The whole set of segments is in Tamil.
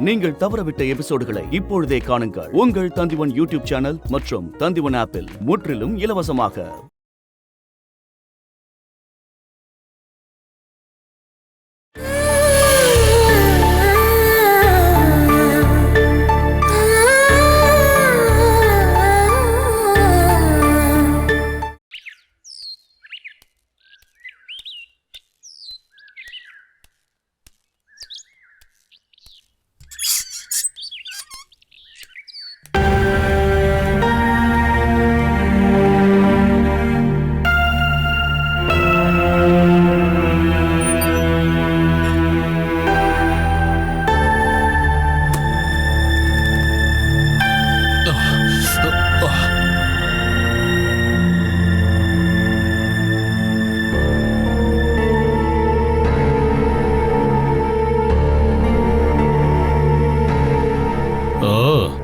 நீங்கள் தவறவிட்ட எபிசோடுகளை இப்பொழுதே காணுங்கள். உங்கள் தந்திவன் யூடியூப் சேனல் மற்றும் தந்திவன் ஆப்பில் முற்றிலும் இலவசமாக.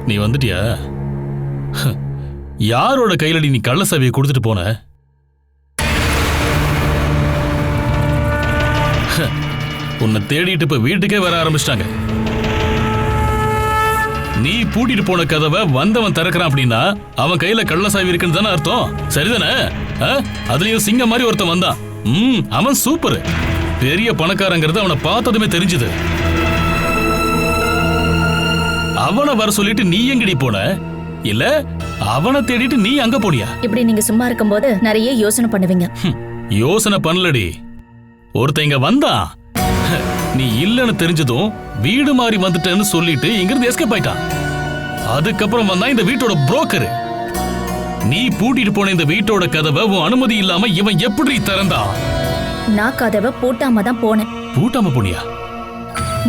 நீ வந்துட்டியா? யாரோட கையிலடி நீ கள்ள சாவியை கொடுத்துட்டு போன? உன்னை தேடிட்டு இப்ப வீட்டுக்கே வர ஆரம்பிச்சிட்டாங்க. நீ பூட்டிட்டு போன கதவை வந்தவன் திறக்கிறான் அப்படின்னா அவன் கையில கள்ள சாவி இருக்குன்னு தானே அர்த்தம். சரிதானே? அதுலயும் சிங்கம் மாதிரி ஒருத்தன் வந்தான். அவன் சூப்பர், பெரிய பணக்காரங்கிறது அவனை பார்த்ததுமே தெரிஞ்சது. அவனை வர சொல்லிட்டு நீ எங்கடி போன? இல்ல அவனை தேடிட்டு நீ அங்க போனியா? இப்படி நீங்க சும்மா இருக்கும்போது நிறைய யோசனை பண்ணுவீங்க. யோசனை பண்ணலடி, ஒருத்தன் இங்க வந்தான். நீ இல்லன்னு தெரிஞ்சதும் வீடு மாறி வந்துட்டேன்னு சொல்லிட்டு இங்கிருந்து எஸ்கேப் ஆயிட்டான். அதுக்கப்புறம் வந்தா இந்த வீட்டோட புரோக்கர். நீ பூட்டிட்டு போன இந்த வீட்டோட கதவை உன் அனுமதி இல்லாம இவன் எப்படி திறந்தான்? நான் கதவை பூட்டாம தான் போனேன். பூட்டாம போனியா?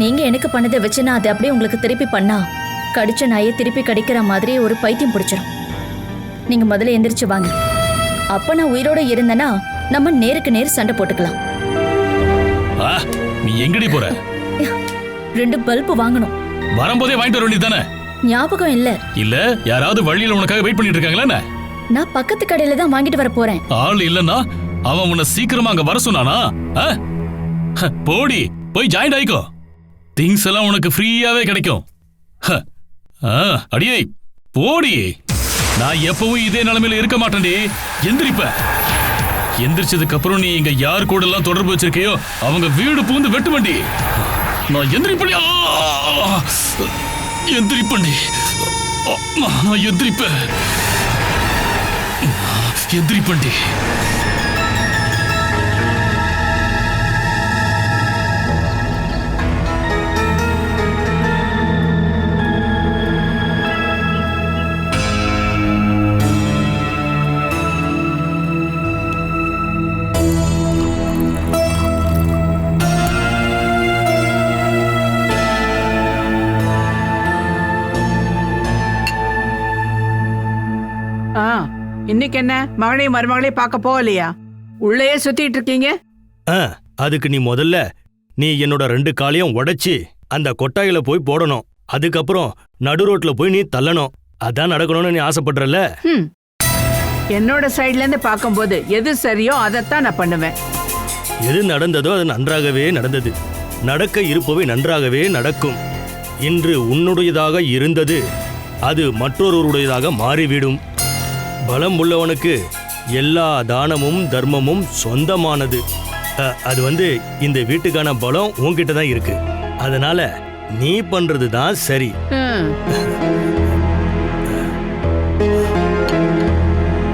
நீங்க எனக்கு பண்ணதை வச்சு நான் அதை அப்படியே உங்களுக்கு திருப்பி பண்ணா கடிச்ச நாயை திருப்பி கடிக்கிற மாதிரி ஒரு பைத்தியம் பிடிச்சிடும். நீங்க முதல்ல எந்திரிச்சு வாங்க. அப்ப நான் உயிரோட இருந்தேன்னா நம்ம நேருக்கு நேர் சண்டை போட்டுக்கலாம். நீ எங்கடி போற? 2 பல்பு வாங்கணும். வரும்போதே வாங்கிட்டு வர வேண்டியதானே? ஞாபகம் இல்ல. இல்ல யாராவது வழியில உனக்காக வெயிட் பண்ணிட்டு இருக்காங்களா? நான் பக்கத்து கடையில தான் வாங்கிட்டு வர போறேன். ஆள் இல்லன்னா அவன் உன்னை சீக்கிரமா அங்க வர சொன்னானா? போடி போய் ஜாயின் ஆயிக்கோ. திங்ஸ் எல்லாம் உனக்கு ஃப்ரீயாவே கிடைக்கும். அடியே போடி. நான் எப்பவும் இதே நிலைமையில இருக்க மாட்டேன்டி. எந்திரிப்ப. எந்திரிச்சதுக்கு அப்புறம் நீ இங்க யார் கூட எல்லாம் தொடர்பு வச்சிருக்கையோ அவங்க வீடு பூந்து வெட்டுவண்டி. நான் எந்திரிப்பண்டி. எந்திரிப்பண்டி. நான் எந்திரிப்பேன். எந்திரிப்பண்டி. இன்னைக்கு என்ன மகளையும் மருமகளையும் பார்க்க போகலையா? உள்ளேயே சுத்திட்டு இருக்கீங்க. அதுக்கு நீ முதல்ல என்னோட 2 காலையும் உடைச்சி அந்த கொட்டாயில போய் போடணும். அதுக்கப்புறம் நடு ரோட்ல போய் நீ தள்ளணும். அதான் நடக்கணும்னு நீ ஆசைப்படுறல. என்னோட சைட்ல இருந்து பார்க்கும்போது எது சரியோ அதைத்தான் நான் பண்ணுவேன். எது நடந்ததோ அது நன்றாகவே நடந்தது. நடக்க இருப்பவை நன்றாகவே நடக்கும். இன்று உன்னுடையதாக இருந்தது அது மற்றொருவருடையதாக மாறிவிடும். பலம் உள்ளவனுக்கு எல்லா தானமும் தர்மமும் சொந்தமானது. அது இந்த வீட்டுக்கான பலம் உன்கிட்ட தான் இருக்கு. அதனால நீ பண்றது தான் சரி.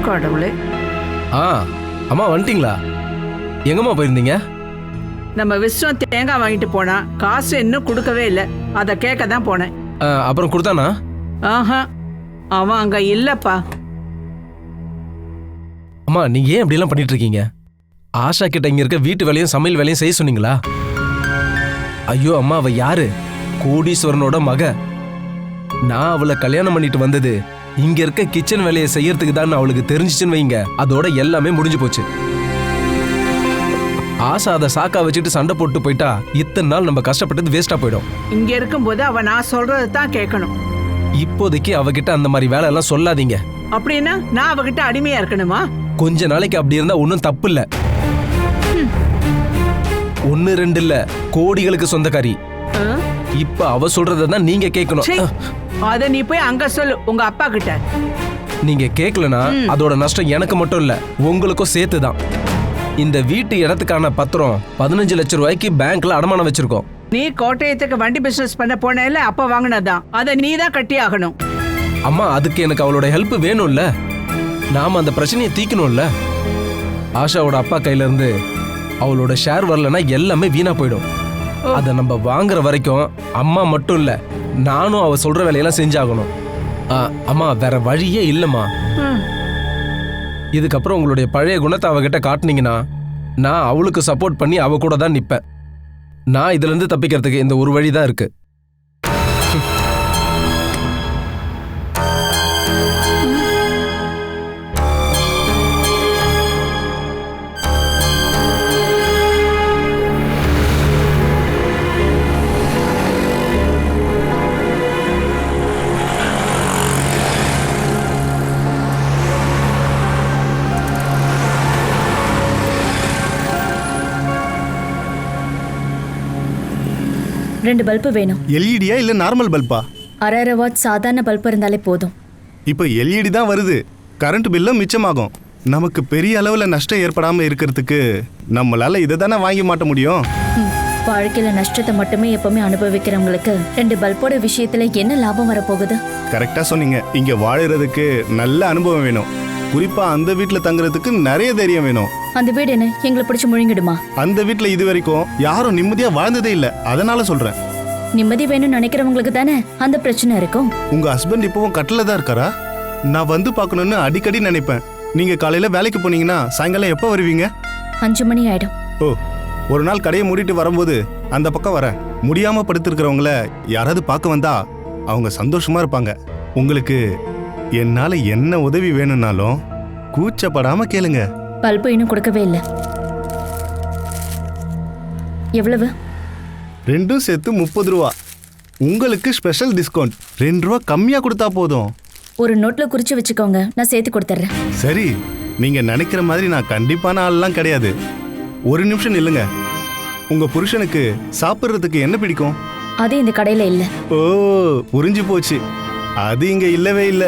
கடவுளே. அம்மா வந்துட்டீங்களா? எங்கம்மா போயிருந்தீங்க? நம்ம விஸ்வம் தேங்காய் வாங்கிட்டு போனா காசு இன்னும் கொடுக்கவே இல்லை. அதை கேட்க தான் போனேன். அப்புறம் கொடுத்தானா? அவன் அங்க இல்லப்பா. அம்மா நீங்க ஏன் இப்படி எல்லாம் பண்ணிட்டு இருக்கீங்க? ஆஷா கிட்ட இங்க இருக்க வீட்டு வேலையும் சமையல் வேலையும் செய்ய சொன்னீங்களா? ஐயோ அம்மா, அவ யாரு? கோடீஸ்வரனோட மக. நான் அவளை கல்யாணம் பண்ணிட்டு வந்தது இங்க இருக்க கிச்சன் வேலையை செய்யறதுக்கு தான் அவளுக்கு தெரிஞ்சிச்சுன்னு வைங்க, அதோட எல்லாமே முடிஞ்சு போச்சு. ஆசா அதை சாக்கா வச்சுட்டு சண்டை போட்டு போயிட்டா இத்தனை நாள் நம்ம கஷ்டப்பட்டது வேஸ்டா போயிடும். இங்க இருக்கும்போது அவ நான் சொல்றது தான் கேட்கணும். இப்போதைக்கு அவகிட்ட அந்த மாதிரி வேலை எல்லாம் சொல்லாதீங்க. அப்படின்னா நான் அவகிட்ட அடிமையா இருக்கணுமா? கொஞ்ச நாளைக்கு அப்படி இருந்தா ஒன்னும் தப்பு இல்ல. 1 2 இல்ல, கோடிகளுக்கு சொந்தக்காரி. இப்ப அவ சொல்றதை தான் நீங்க கேட்கணும். சீ, அத நீ போய் அங்க சொல்லு உங்க அப்பா கிட்ட. நீங்க கேட்கலனா அதோட நஷ்டம் எனக்கு மட்டும் இல்ல, உங்களுக்கும் சேர்த்து தான். இந்த வீட்டு இடத்துக்கான பத்திரம் 15 லட்சம் ரூபாய்க்கு பேங்க்ல அடமானம் வச்சிருக்கோம். நீ கோட்டயத்துக்கு வண்டி பிசினஸ் பண்ண போனேல, அப்ப வாங்கினதான். அத நீ தான் கட்டி ஆகணும். அம்மா, அதுக்கு எனக்கு அவளோட ஹெல்ப் வேணும்ல. நாம அந்த பிரச்சனையை தீக்கணும்ல. ஆஷாவோட அப்பா கையில இருந்து அவளோட ஷேர் வரலன்னா எல்லாமே வீணா போயிடும். அதை நம்ம வாங்குற வரைக்கும் அம்மா மட்டும் இல்ல, நானும் அவ சொல்ற வேலையெல்லாம் செஞ்சாகணும். அம்மா, வேற வழியே இல்லம்மா. இதுக்கப்புறம் உங்களுடைய பழைய குணத்தை அவகிட்ட காட்டுனீங்கன்னா நான் அவளுக்கு சப்போர்ட் பண்ணி அவ கூட தான் நிப்பேன். நான் இதுல இருந்து தப்பிக்கிறதுக்கு இந்த ஒரு வழிதான் இருக்கு. ரெண்டு பல்பு வேணும். எல்இடியா இல்ல நார்மல் பல்பா? 6.5 வாட் சாதாரண பல்பு இருந்தாலே போதும். இப்போ எல்இடி தான் வருது, கரண்ட் பில்லும் மிச்சமாகும். நமக்கு பெரிய அளவுல நஷ்டம் ஏற்படாம இருக்கிறதுக்கு நம்மளால இதை தானே வாங்கி மாட்ட முடியும். வாழ்க்கையில நஷ்டத்தை மட்டுமே எப்பவுமே அனுபவிக்கிறவங்களுக்கு 2 பல்போட விஷயத்துல என்ன லாபம் வரப்போகுது? கரெக்டா சொன்னீங்க. இங்க வாழறதுக்கு நல்ல அனுபவம் வேணும். குறிப்பா அந்த வீட்டுல தங்குறதுக்கு நிறைய தைரியம் வேணும். அந்த வீடு என்ன எங்களை பிடிச்சு முழுங்கிடுமா? அந்த வீட்டுல இது வரைக்கும் யாரும் நிம்மதியா வாழ்ந்ததே இல்ல, அதனால சொல்றேன். நிம்மதி வேணும்னு நினைக்கிறவங்களுக்கு தானே அந்த பிரச்சனை இருக்கும். உங்க ஹஸ்பண்ட் இப்பவும் கட்டில தான் இருக்காரா? நான் வந்து பார்க்கணும்னு அடிக்கடி நினைப்பேன். நீங்க காலையில வேலைக்கு போனீங்கன்னா சாயங்காலம் எப்போ வருவீங்க? 5 மணி ஆயிடும். ஓ, ஒரு நாள் கடையை மூடிட்டு வரும்போது அந்த பக்கம் வரேன். முடியாம படுத்திருக்கிறவங்கள யாராவது பார்க்க வந்தா அவங்க சந்தோஷமா இருப்பாங்க. உங்களுக்கு என்னால என்ன உதவி வேணும்னாலும் கூச்சப்படாம கேளுங்க. பல்பு இன்னும் கொடுக்கவே இல்லை. எவ்வளவு? ரெண்டும் சேர்த்து 30 ரூபா. உங்களுக்கு ஸ்பெஷல் டிஸ்கவுண்ட் 2 ரூபா கம்மியா கொடுத்தா போதும். ஒரு நோட்ல குறிச்சு வச்சுக்கோங்க, நான் சேர்த்து கொடுத்துட்றேன். சரி, நீங்க நினைக்கிற மாதிரி நான் கண்டிப்பான ஆள்லாம் கிடையாது. ஒரு நிமிஷம் நில்லுங்க. உங்க புருஷனுக்கு சாப்பிட்றதுக்கு என்ன பிடிக்கும்? அது இந்த கடையில இல்ல. ஓ, புரிஞ்சு போச்சு. அது இங்க இல்லவே இல்ல.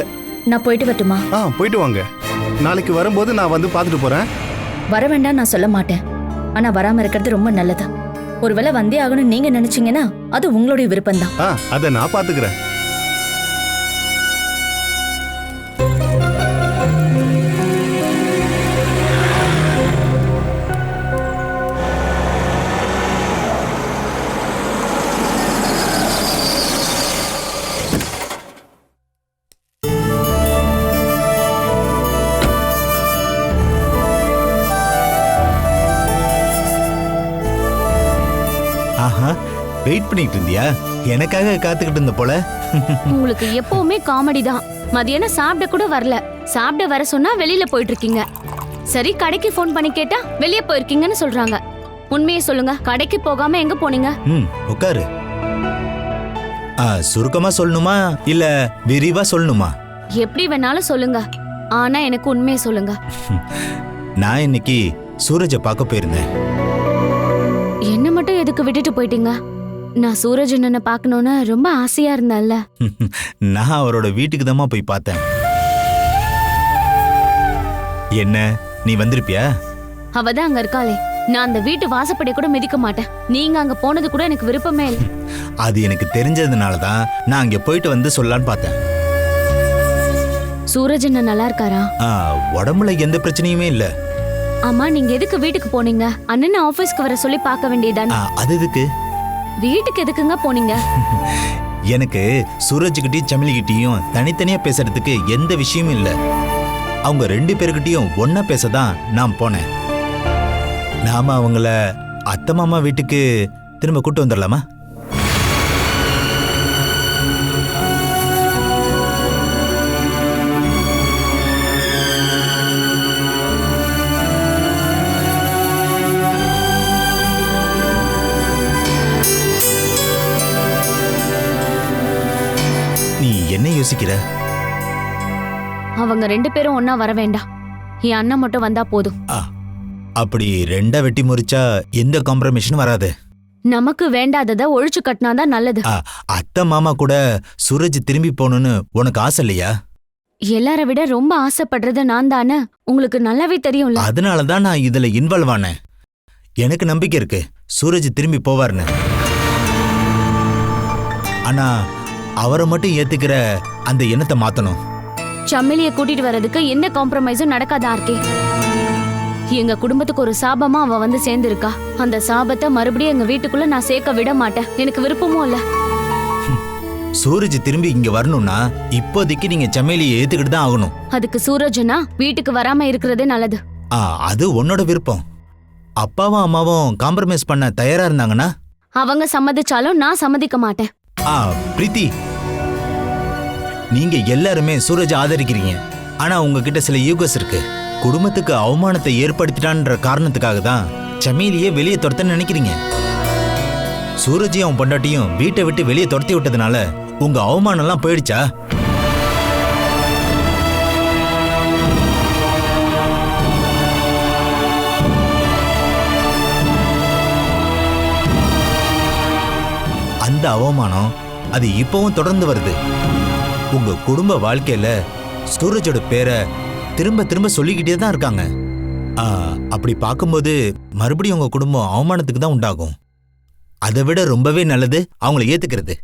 நான் போயிட்டு வரட்டுமா? போயிட்டு வாங்க. நாளைக்கு வரும்போது நான் வந்து பார்த்துட்டு போறேன். வர வேண்டாம் நான் சொல்ல மாட்டேன், ஆனா வராம இருக்கிறது ரொம்ப நல்லது. ஒருவேளை வந்தே ஆகணும் நீங்க நினைச்சீங்கன்னா அது உங்களுடைய விருப்பம்தான். அதை நான் பாத்துக்கிறேன். ஆஹா, வெயிட் பண்ணிட்டு இருந்தியா? எனக்காக காத்துக்கிட்டு இருந்த போல. உங்களுக்கு எப்பவுமே காமெடி தான். மதியானம் சாப்பிட கூட வரல. சாப்பிட வர சொன்னா வெளியில போயிட்டு இருக்கீங்க. சரி, கடைக்கு ஃபோன் பண்ணி கேட்டா வெளியே போயிருக்கீங்கன்னு சொல்றாங்க. உண்மையை சொல்லுங்க, கடைக்கு போகாம எங்க போனீங்க? உட்காரு. சுருக்கமா சொல்லணுமா இல்ல விரிவா சொல்லணுமா? எப்படி வேணாலும் சொல்லுங்க, ஆனா எனக்கு உண்மையை சொல்லுங்க. நான் இன்னைக்கு சூரஜை பார்க்க போயிருந்தேன். என்ன மட்டும் எதுக்கு விட்டுட்டு போயிட்டீங்க? நான் சூரஜ் அண்ணனை பார்க்கணும்னு ரொம்ப ஆசையா இருந்தேன்ல. நான் அவரோட வீட்டுக்கு தான் போய் பார்த்தேன். என்ன, நீ வந்திருப்பியா? அவதான் அங்க இருக்காளே. நான் அந்த வீட்டு வாசப்படி கூட மிதிக்க மாட்டேன். நீங்க அங்க போனது கூட எனக்கு விருப்பமே இல்லை. அது எனக்கு தெரிஞ்சதுனால தான் நான் அங்க போயிட்டு வந்து சொல்லலான்னு பார்த்தேன். சூரஜ் அண்ணன் நல்லா இருக்காரா? உடம்புல எந்த பிரச்சனையுமே இல்ல. ஆமா, நீங்க எதுக்கு வீட்டுக்கு போனீங்க? அண்ணன் ஆபீஸ்க்கு வர சொல்லி பார்க்க வேண்டியதானே? அது எதுக்கு? வீட்டுக்கு எதுக்குங்க போனீங்க? எனக்கு சூரஜ்கிட்டயும் சமிலிகிட்டயும் தனித்தனியா பேசுறதுக்கு எந்த விஷயமும் இல்ல. அவங்க 2 பேருக்கிட்டையும் ஒன்னா பேசதான் நான் போனேன். நாம அவங்கள அத்தை மாமா வீட்டுக்கு திரும்ப கூட்டு வந்துடலாமா? நீ என்ன யோசிக்கிற? அவங்க 2 பேரும் ஒன்னா வர வேண்டாம். என் அண்ணன் மட்டும் வந்தா போதும். அப்படி 2 வெட்டி முறிச்சா எந்த காம்ப்ரமைஷனும் வராது. நமக்கு வேண்டாததை ஒழிச்சு கட்டினாதான் நல்லது. அத்தை மாமா கூட சூரஜ் திரும்பி போகணும்னு உனக்கு ஆசை இல்லையா? எல்லார விட ரொம்ப ஆசைப்படுறது நான் தானே, உங்களுக்கு நல்லாவே தெரியும்ல. அதனாலதான் நான் இதுல இன்வால்வ் ஆனேன். எனக்கு நம்பிக்கை இருக்கு சூரஜ் திரும்பி போவார்னு. ஆனா அவரை மட்டும் ஏத்துக்கிற அந்த எண்ணத்தை மாத்தணும். சம்மிலிய கூட்டிட்டு வர்றதுக்கு எந்த காம்ப்ரமைஸும் நடக்காத ஆர்கே. எங்க குடும்பத்துக்கு ஒரு சாபமா அவ வந்து சேர்ந்திருக்கா. அந்த சாபத்தை மறுபடியும் எங்க வீட்டுக்குள்ள நான் சேர்க்க விட மாட்டேன். எனக்கு விருப்பமும் இல்ல. சூரஜ் திரும்பி இங்க வரணும்னா இப்போதைக்கு நீங்க சமையலியை ஏத்துக்கிட்டு தான் ஆகணும். அதுக்கு சூரஜ்னா வீட்டுக்கு வராம இருக்கிறதே நல்லது. அது உன்னோட விருப்பம். அப்பாவும் அம்மாவும் காம்ப்ரமைஸ் பண்ண தயாரா இருந்தாங்கன்னா? அவங்க சம்மதிச்சாலும் நான் சம்மதிக்க மாட்டேன். பிரீத்தி, நீங்க எல்லாருமே சூரஜ் ஆதரிக்கிறீங்க. ஆனா உங்ககிட்ட சில ஈகோஸ் இருக்கு. குடும்பத்துக்கு அவமானத்தை ஏற்படுத்திட்டான்ற காரணத்துக்காக தான் சமையலியே வெளியே துரத்த நினைக்கிறீங்க. சூரஜையும் அவன் பொண்டாட்டியும் வீட்டை விட்டு வெளியே துரத்தி விட்டதுனால உங்க அவமானம் எல்லாம் போயிடுச்சா? அந்த அவமானம் அது இப்பவும் தொடர்ந்து வருது. உங்க குடும்ப வாழ்க்கையில சூரஜோட பேரை திரும்ப திரும்ப சொல்லிக்கிட்டே தான் இருக்காங்க. அப்படி பார்க்கும்போது மறுபடியும் உங்க குடும்பம் அவமானத்துக்கு தான் உண்டாகும். அதை விட ரொம்பவே நல்லது அவங்கள ஏத்துக்கிறது.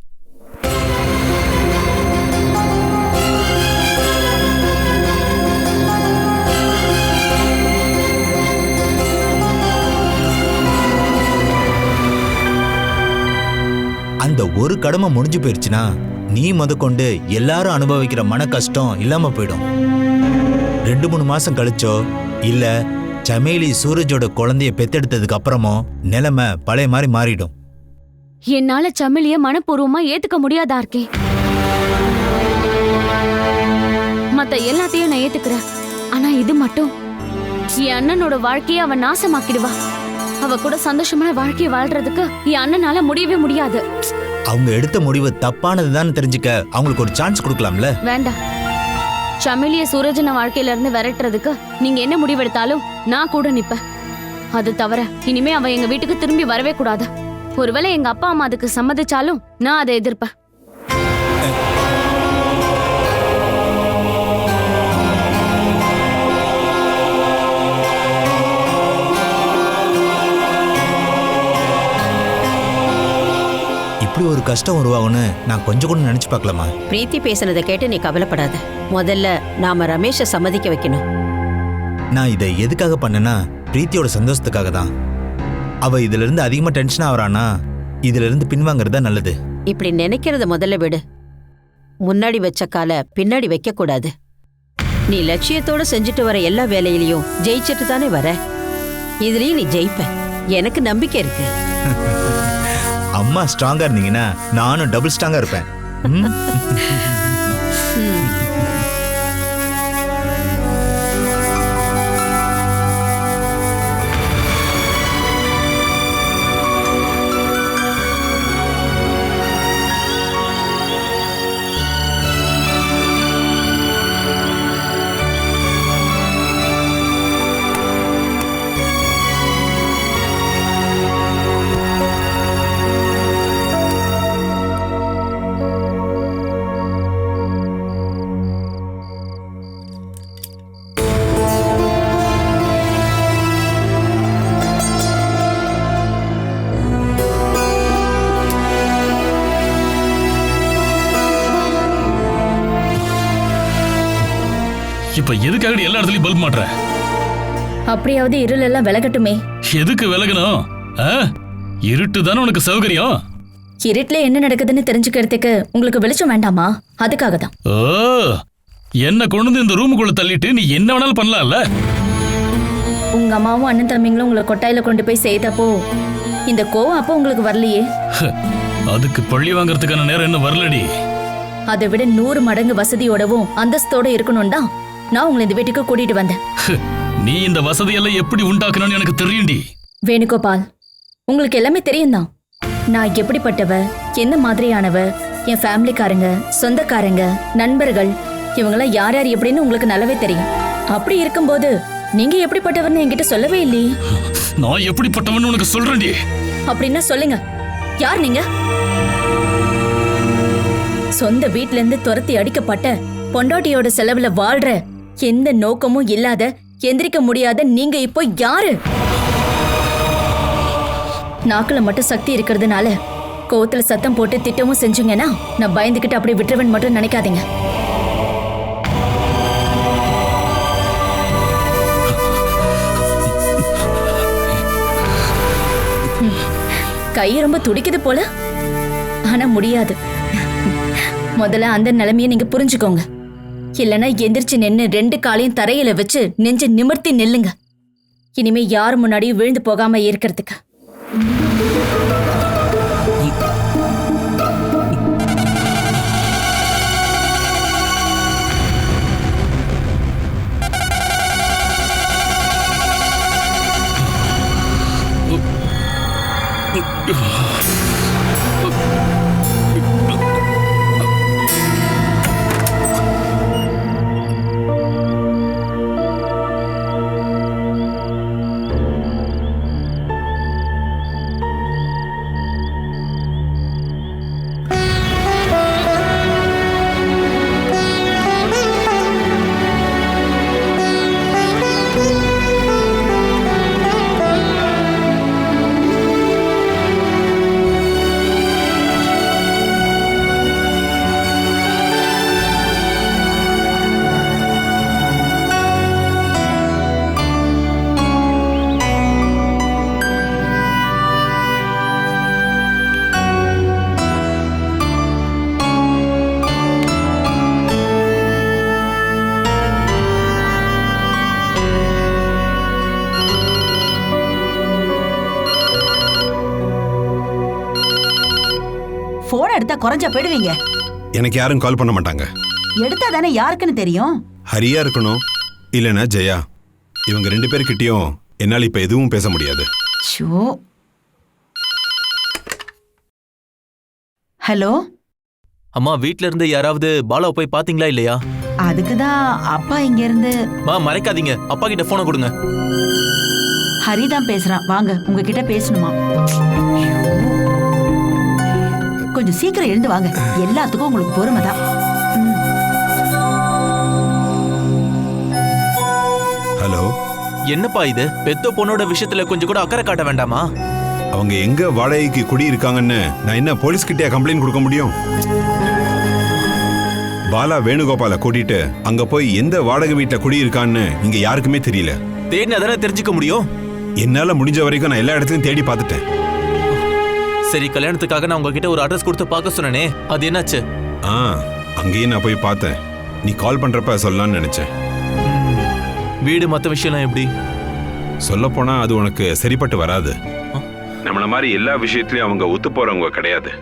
அந்த ஒரு கடமை முடிஞ்சு போயிருச்சுன்னா நீ முதற்கொண்டு எல்லாரும் அனுபவிக்கிற மன கஷ்டம் இல்லாம போயிடும். 2-3 மாசம் கழிச்சோ இல்ல சமையலி சூரஜோட குழந்தைய பெத்தெடுத்ததுக்கு அப்புறமோ நிலைமை பழைய மாதிரி மாறிடும். என்னால சமையலிய மனப்பூர்வமா ஏத்துக்க முடியாதா இருக்கே. மத்த எல்லாத்தையும் நான் ஏத்துக்கிறேன். ஆனா இது மட்டும் என் அண்ணனோட வாழ்க்கைய அவ நாசமாக்கிடுவா. அவ கூட சந்தோஷமான வாழ்க்கைய வாழ்றதுக்கு என் அண்ணனால முடியவே முடியாது. அவங்க எடுத்த முடிவு தப்பானதுதான் தெரிஞ்சுக்க அவங்களுக்கு ஒரு சான்ஸ் கொடுக்கலாம்ல. வேண்டாம். சமையலிய சூரஜன வாழ்க்கையில இருந்து விரட்டுறதுக்கு நீங்க என்ன முடிவெடுத்தாலும் நான் கூட நிப்பேன். அது தவிர இனிமே அவ எங்க வீட்டுக்கு திரும்பி வரவே கூடாது. ஒருவேளை எங்க அப்பா அம்மா அதுக்கு சம்மதிச்சாலும் நான் அதை எதிர்ப்பேன். இப்படி ஒரு கஷ்டம் உருவாகும்னு நான் கொஞ்சம் கூட நினைச்சு பார்க்கலாமா? பிரீத்தி பேசுனதை கேட்டு நீ கவலைப்படாத. முதல்ல நாம ரமேஷை சம்மதிக்க வைக்கணும். நான் இதை எதுக்காக பண்ணேன்னா பிரீத்தியோட சந்தோஷத்துக்காக தான். அவ இதுல இருந்து அதிகமா டென்ஷன் ஆவறானா இதுல இருந்து பின்வாங்கறதா நல்லது. இப்படி நினைக்கிறத முதல்ல விடு. முன்னாடி வச்ச கால பின்னாடி வைக்க கூடாது. நீ லட்சியத்தோட செஞ்சுட்டு வர எல்லா வேலையிலையும் ஜெயிச்சிட்டு தானே வர. இதுலயும் நீ ஜெயிப்ப. எனக்கு நம்பிக்கை இருக்கு. அம்மா ஸ்ட்ராங்கா இருந்தீங்கன்னா நானும் டபுள் ஸ்ட்ராங்கா இருப்பேன். இப்ப எதுக்காக எல்லா இடத்துலயும் பல்ப் மாட்ற? அப்படியாவது இருள் எல்லாம் விலகட்டுமே. எதுக்கு விலகணும்? இருட்டு தானே உனக்கு சௌகரியம். இருட்டுல என்ன நடக்குதுன்னு தெரிஞ்சுக்கிறதுக்கு உங்களுக்கு வெளிச்சம் வேண்டாமா? அதுக்காக தான். ஓ, என்ன கொண்டு இந்த ரூமுக்குள்ள தள்ளிட்டு நீ என்ன வேணாலும் பண்ணலாம்ல. உங்க அம்மாவும் அண்ணன் தம்பிங்களும் உங்களை கொட்டாயில கொண்டு போய் செய்தப்போ இந்த கோவம் அப்போ உங்களுக்கு வரலையே. அதுக்கு பழி வாங்கறதுக்கான நேரம் என்ன வரலடி. அதை விட 100 மடங்கு வசதியோடவும் அந்தஸ்தோட இருக்கணும் தான் நான் உங்களை இந்த வீட்டுக்கு கூட்டிட்டு வந்தேன். நீ இந்த வசதியெல்லாம் எப்படி உண்டாக்கணும்னு எனக்கு தெரியும்டி. வேணுகோபால், உங்களுக்கு எல்லாமே தெரியும் தான். நான் எப்படிப்பட்டவ, என்ன மாதிரியானவ, என் ஃபேமிலிக்காரங்க, சொந்தக்காரங்க, நண்பர்கள் இவங்களாம் யார் யார் எப்படின்னு உங்களுக்கு நல்லாவே தெரியும். அப்படி இருக்கும்போது நீங்க எப்படிப்பட்டவர்னு என்கிட்ட சொல்லவே இல்லையே. நான் எப்படிப்பட்டவன்னு உனக்கு சொல்றேன்டி. அப்படின்னா சொல்லுங்க, யார் நீங்க? சொந்த வீட்ல இருந்து துரத்தி அடிக்கப்பட்ட பொண்டாட்டியோட செலவுல வாழ்ற எந்த நோக்கமும் இல்லாத எந்திரிக்க முடியாத நீங்க இப்போ யாரு? நாக்குல மட்டும் சக்தி இருக்கிறதுனால கோவத்துல சத்தம் போட்டு திட்டமும் செஞ்சீங்கன்னா நான் பயந்துகிட்டு அப்படி விட்டுருவன் மட்டும் நினைக்காதீங்க. கை ரொம்ப துடிக்குது போல, ஆனா முடியாது. முதல்ல அந்த நிலைமையை நீங்க புரிஞ்சுக்கோங்க. இல்லைன்னா எந்திரிச்சு நின்னு 2 காலையும் தரையில வச்சு நெஞ்சு நிமிர்த்தி நில்லுங்க. இனிமே யாரு முன்னாடியும் விழுந்து போகாம இருக்கிறதுக்கு. போன் எடுத்தா குறைஞ்சா போயிடுவீங்க. எனக்கு யாரும் கால் பண்ண மாட்டாங்க. எடுத்தா தானே யாருக்குன்னு தெரியும். ஹரியா இருக்கணும், இல்லைன்னா ஜெயா. இவங்க 2 பேர்கிட்டயும் என்னால் இப்ப எதுவும் பேச முடியாது. ஹலோ அம்மா, வீட்ல இருந்து யாராவது பாலாவை போய் பாத்தீங்களா இல்லையா? அதுக்குதான் அப்பா இங்க இருந்து. மறைக்காதீங்க, அப்பா கிட்ட போனை கொடுங்க. ஹரிதான் பேசுறான், வாங்க உங்ககிட்ட பேசணுமா. கொஞ்சம் சீக்கிரம் எழுந்து வாங்க, எல்லாத்துக்கும் உங்களுக்கு பொறுமை தான். ஹலோ, என்னப்பா இது? பெத்த பொண்ணோட விஷயத்துல கொஞ்சம் கூட அக்கறை காட்ட வேண்டாமா? அவங்க எங்க வாடகைக்கு குடி இருக்காங்கன்னு நான் என்ன போலீஸ் கிட்டே கம்ப்ளைண்ட் கொடுக்க முடியும்? பாலா வேணுகோபால கூட்டிட்டு அங்க போய் எந்த வாடகை வீட்டுல குடி இருக்கான்னு இங்க யாருக்குமே தெரியல. தேடினா தானே தெரிஞ்சுக்க முடியும். என்னால முடிஞ்ச வரைக்கும் நான் எல்லா இடத்துலயும் தேடி பார்த்துட்டேன். சரி, கல்யாணத்துக்காக நான் உங்ககிட்ட ஒரு அட்ரஸ் கொடுத்து பார்க்க சொன்னேனே, அது என்னாச்சு? அங்கேயும் நான் போய் பார்த்தேன். நீ கால் பண்றப்ப சொல்லலாம்னு நினைச்சேன். வீடு மற்ற விஷயம்லாம் எப்படி? சொல்ல போனா அது உனக்கு சரிப்பட்டு வராது. நம்மள மாதிரி எல்லா விஷயத்திலயும் அவங்க ஒத்து போறவங்க கிடையாது.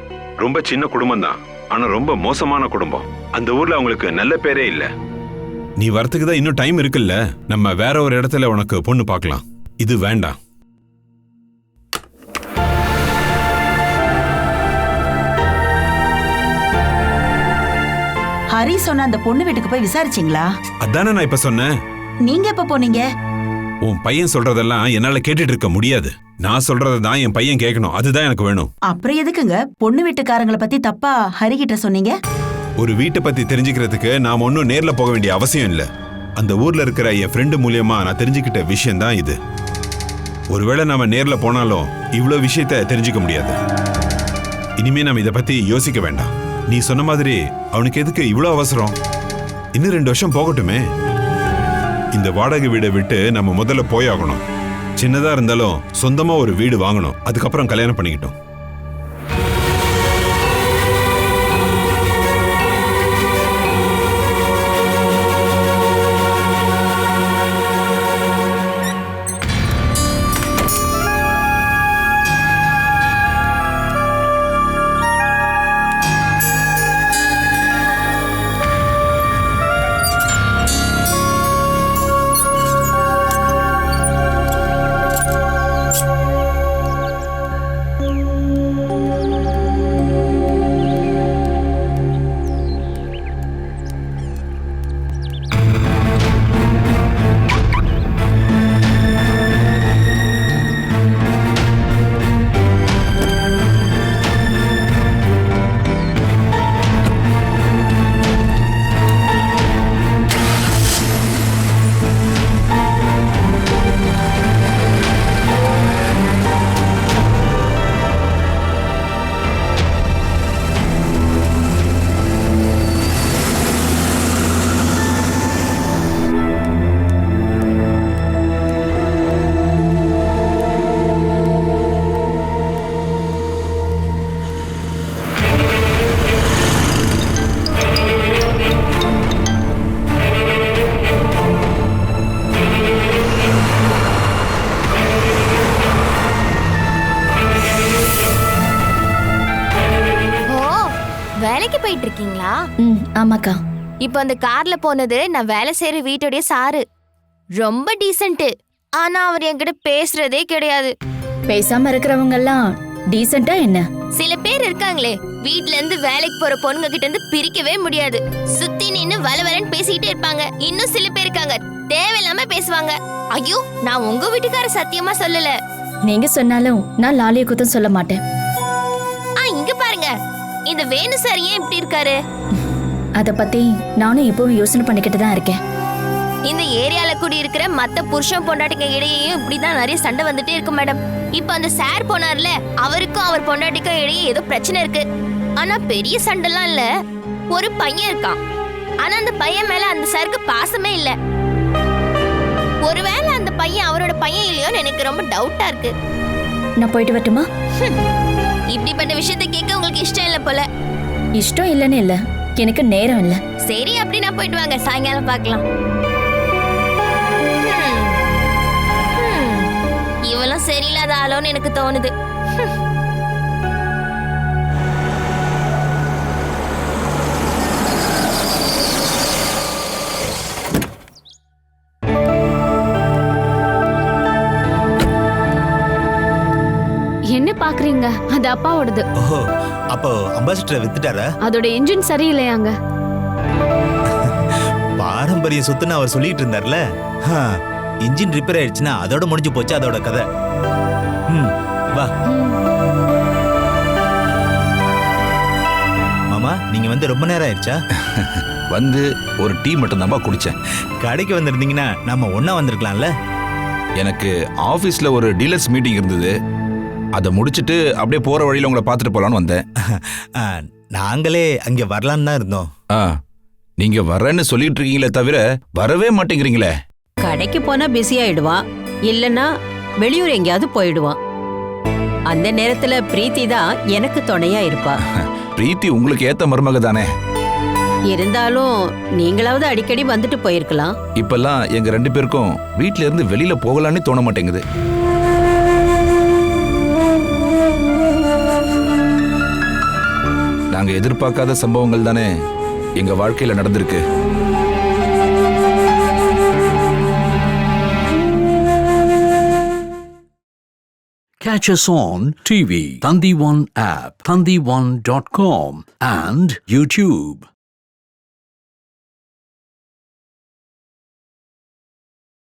ரொம்ப சின்ன குடும்பம் தான், ஆனா ரொம்ப மோசமான குடும்பம். அந்த ஊர்ல அவங்களுக்கு நல்ல பேரே இல்ல. நீ வரத்துக்கு தான் இன்னும் டைம் இருக்குல்ல. நம்ம வேற ஒரு இடத்துல உனக்கு பொண்ணு பார்க்கலாம். இது வேண்டாம். ஹரி சொன்ன அந்த பொண்ணு வீட்டுக்கு போய் விசாரிச்சீங்களா? அதானே நான் இப்ப சொன்னேன். நீங்க எப்ப போனீங்க? உன் பையன் சொல்றதெல்லாம் என்னால கேட்டுட்டு இருக்க முடியாது. நான் சொல்றதை தான் என் பையன் கேட்கணும். அதுதான் எனக்கு வேணும். அப்புறம் எதுக்குங்க பொண்ணு வீட்டுக்காரங்களை பத்தி தப்பா ஹரி கிட்ட சொன்னீங்க? ஒரு வீட்டை பத்தி தெரிஞ்சுக்கிறதுக்கு நாம ஒன்னும் நேர்ல போக வேண்டிய அவசியம் இல்ல. அந்த ஊர்ல இருக்கிற என் ஃப்ரெண்டு மூலியமா நான் தெரிஞ்சுக்கிட்ட விஷயம் தான் இது. ஒருவேளை நாம நேர்ல போனாலும் இவ்வளவு விஷயத்த தெரிஞ்சுக்க முடியாது. இனிமே நாம இதை பத்தி யோசிக்க வேண்டாம். நீ சொன்ன மாதிரி அவனுக்கு எதுக்கு இவ்வளவு அவசரம்? இன்னும் 2 வருஷம் போகட்டுமே. இந்த வாடகை வீடை விட்டு நம்ம முதல்ல போயாகணும். சின்னதா இருந்தாலும் சொந்தமா ஒரு வீடு வாங்கணும். அதுக்கப்புறம் கல்யாணம் பண்ணிக்கிட்டோம். வேலைக்கு போயிட்டு இருக்கீங்களா? ஆமாக்கா. இப்போ அந்த கார்ல போனது நான் வேலை செய்யற வீட்டுடைய சாரு. ரொம்ப டீசென்ட். ஆனா அவர் என்கிட்ட பேசுறதே கிடையாது. பேசாம இருக்கிறவங்க எல்லாம் டீசென்ட்டா என்ன? சில பேர் இருக்காங்களே, வீட்ல இருந்து வேலைக்கு போற பொண்ணுங்க கிட்ட இருந்து பிரிக்கவே முடியாது. சுத்தி நின்னு வளவலன்னு பேசிக்கிட்டே இருப்பாங்க. இன்னும் சில பேர் இருக்காங்க, தேவையில்லாம பேசுவாங்க. ஐயோ, நான் உங்க வீட்டுக்கார சத்தியமா சொல்லல. நீங்க சொன்னாலும் நான் லாலிய குத்தம் சொல்ல மாட்டேன். இங்க பாருங்க, இந்த வேணு சார் ஏன் இப்படி இருக்காரு? அத பத்தி நானும் இப்பவும் யோசனை பண்ணிக்கிட்டு தான் இருக்கேன். இந்த ஏரியால கூடி இருக்கிற மத்த புருஷன் பொண்டாட்டிங்க இடையேயும் இப்படிதான் நிறைய சண்டை வந்துட்டே இருக்கு மேடம். இப்ப அந்த சார் போனார்ல, அவருக்கும் அவர் பொண்டாட்டிக்கும் இடையே ஏதோ பிரச்சனை இருக்கு. ஆனா பெரிய சண்டைலாம் இல்ல. ஒரு பையன் இருக்கான், ஆனா அந்த பையன் மேல அந்த சாருக்கு பாசமே இல்ல. ஒருவேளை அந்த பையன் அவரோட பையன் இல்லையோன்னு எனக்கு ரொம்ப டவுட்டா இருக்கு. நான் போயிட்டு வரட்டுமா? இப்படிப்பட்ட விஷயத்தை கேட்க உங்களுக்கு இஷ்டம் இல்ல போல. இஷ்டம் இல்லன்னு இல்ல, எனக்கு நேரம் இல்ல. சரி, அப்படி நான் போயிட்டு வாங்க, சாயங்காலம் பார்க்கலாம். இவளும் சரியில்லாத ஆளோன்னு எனக்கு தோணுது. என்ன பாக்குறீங்க? அது அப்பாவோடது. ஓஹோ, அப்போ அம்பாசிடரை வித்துட்டாரா? அதோட இன்ஜின் சரியில்லையாங்க. பாரம்பரிய சொத்துன்னு அவர் சொல்லிட்டு இருந்தார்ல. இன்ஜின் ரிப்பேர் ஆயிடுச்சுன்னா அதோட முடிஞ்சு போச்சு அதோட கதை. வா மாமா, நீங்க வந்து ரொம்ப நேரம் ஆயிடுச்சா? வந்து ஒரு டீ மட்டும் தான்ப்பா குடிச்சேன். கடைக்கு வந்திருந்தீங்கன்னா நம்ம ஒண்ணா வந்திருக்கலாம்ல. எனக்கு ஆபீஸ்ல ஒரு டீலர்ஸ் மீட்டிங் இருந்தது, அதை முடிச்சிட்டு அப்படியே போற வழியில உங்களை பார்த்துட்டு போலான்னு வந்தேன். நாங்களே அங்க வரலான்னு தான் இருந்தோம். நீங்க வரேன்னு சொல்லிட்டு இருக்கீங்களே தவிர வரவே மாட்டேங்கிறீங்களே. கடைக்கு போனா பிஸி ஆயிடுவான், இல்லனா வெளியூர் எங்கேயாவது போயிடுவான். அந்த நேரத்துல பிரீத்தி தான் எனக்கு துணையா இருப்பா. பிரீத்தி உங்களுக்கு ஏத்த மருமக தானே. இருந்தாலும் நீங்களாவது அடிக்கடி வந்துட்டு போயிருக்கலாம். இப்பெல்லாம் எங்க 2 பேருக்கும் வீட்ல இருந்து வெளியில போகலான்னு தோண மாட்டேங்குது. நாங்க எதிர்பார்க்காத சம்பவங்கள் தானே எங்க வாழ்க்கையில நடந்திருக்கு. Catch us on TV, Thandivan app, thandivan.com and YouTube.